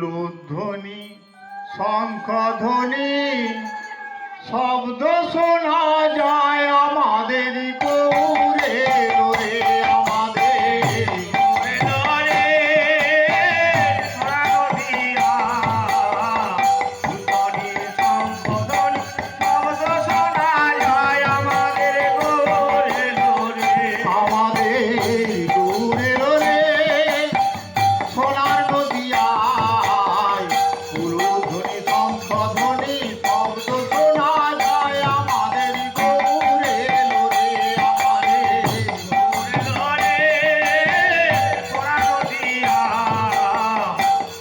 উলুধ্বনি শঙ্খধ্বনি শব্দ শোনা যায় আমাদের গৌরে রে আমাদের গৌরে ধ্বনি শঙ্খধ্বনি শব্দ শোনা যায় আমাদের গৌরে রে আমাদের গৌরে রে সোনার নদিয়ায় উলুধ্বনি শঙ্খধ্বনি শব্দ শোনা যায় আমাদের গৌরে রে আমাদের গৌরে রে সোনার নদিয়ায়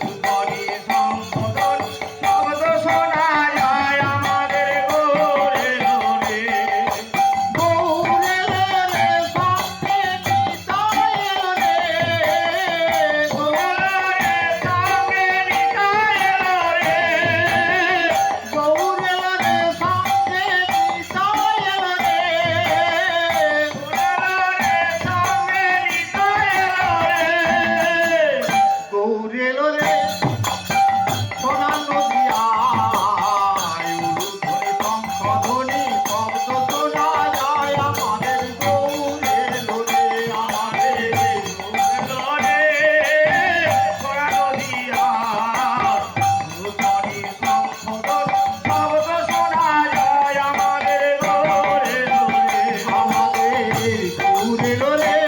উলুধ্বনি শঙ্খধ্বনি শব্দ শোনা যায় আমাদের গৌরে রে গৌরে রে সঙ্গে নিতাই রে গৌরে সঙ্গে নিতাই রে গৌরে রে সঙ্গে নিতাই রে গৌরে রে সোনার নদিয়ায় উলুধ্বনি শঙ্খধ্বনি শব্দ শোনা যায় আমাদের গৌরে রে আমাদের গৌরে সোনার নদিয়ায় উলুধ্বনি শঙ্খধ্বনি শব্দ শোনা যায় আমাদের গৌরে রে আমাদের গৌরে রে